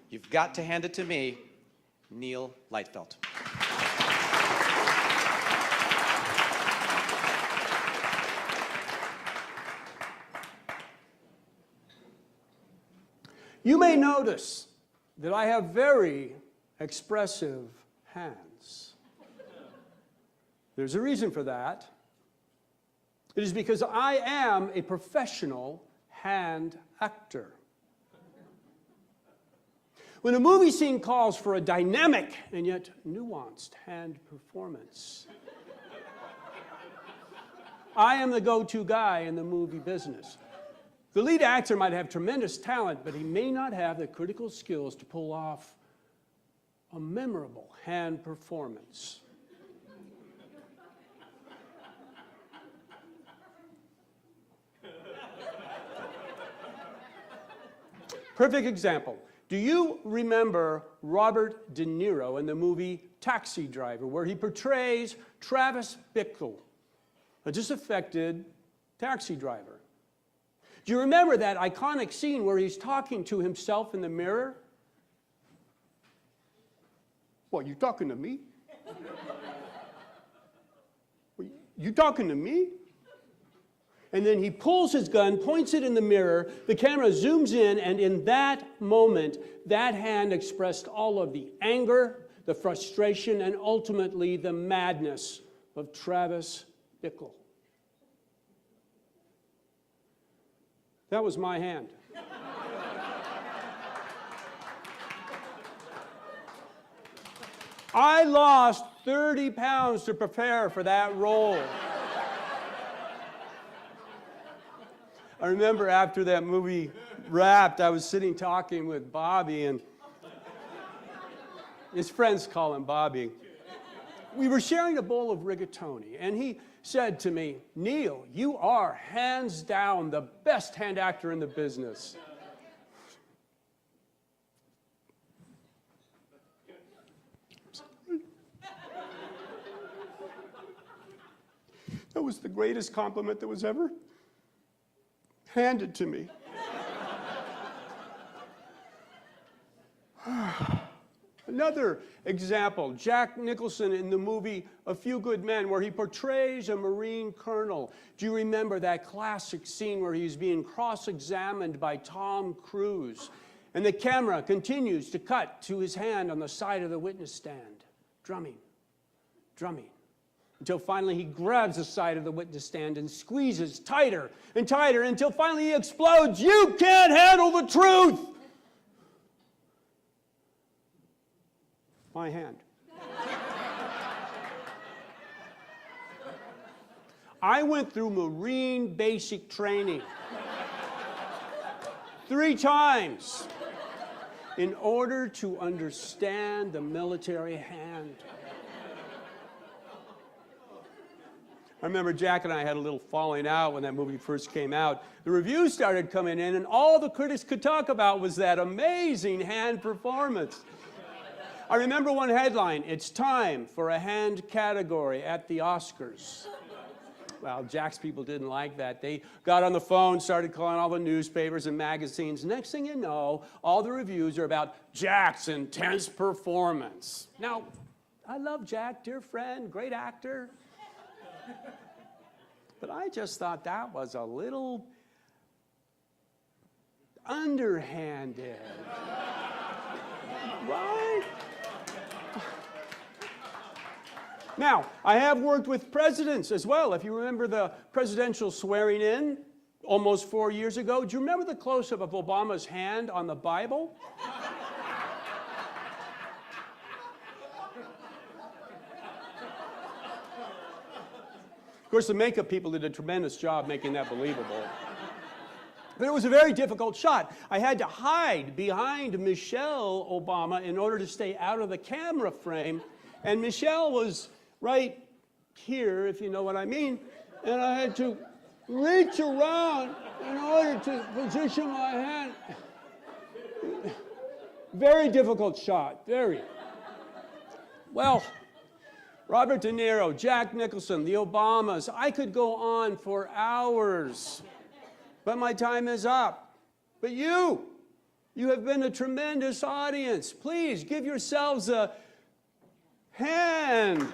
You've got to hand it to me, Neal Lightfeldt. You may notice that I have very expressive hands. There's a reason for that. It is because I am a professional hand actor. When a movie scene calls for a dynamic and yet nuanced hand performance, I am the go-to guy in the movie business. The lead actor might have tremendous talent, but he may not have the critical skills to pull off a memorable hand performance. Perfect example. Do you remember Robert De Niro in the movie Taxi Driver, where he portrays Travis Bickle, a disaffected taxi driver? Do you remember that iconic scene where he's talking to himself in the mirror? What, you talking to me? You talking to me? And then he pulls his gun, points it in the mirror, the camera zooms in, and in that moment, that hand expressed all of the anger, the frustration, and ultimately the madness of Travis Bickle. That was my hand. I lost 30 pounds to prepare for that role. I remember after that movie wrapped, I was sitting talking with Bobby, and his friends call him Bobby. We were sharing a bowl of rigatoni, and he said to me, "Neal, you are hands down the best hand actor in the business." That was the greatest compliment that was ever handed to me. Another example, Jack Nicholson in the movie A Few Good Men, where he portrays a Marine colonel. Do you remember that classic scene where he's being cross-examined by Tom Cruise, and the camera continues to cut to his hand on the side of the witness stand, drumming, until finally he grabs the side of the witness stand and squeezes tighter and tighter until finally he explodes. "You can't handle the truth!" My hand. I went through Marine basic training 3 times in order to understand the military hand. I remember Jack and I had a little falling out when that movie first came out. The reviews started coming in, and all the critics could talk about was that amazing hand performance. I remember one headline, "It's time for a hand category at the Oscars." Well, Jack's people didn't like that. They got on the phone, started calling all the newspapers and magazines. Next thing you know, all the reviews are about Jack's intense performance. Now, I love Jack, dear friend, great actor. But I just thought that was a little underhanded. Right? Now, I have worked with presidents as well. If you remember the presidential swearing in almost 4 years ago, do you remember the close-up of Obama's hand on the Bible? Of course, the makeup people did a tremendous job making that believable. But it was a very difficult shot. I had to hide behind Michelle Obama in order to stay out of the camera frame. And Michelle was right here, if you know what I mean. And I had to reach around in order to position my hand. Very difficult shot, very. Well, Robert De Niro, Jack Nicholson, the Obamas, I could go on for hours. But my time is up. But you You have been a tremendous audience. Please give yourselves a hand.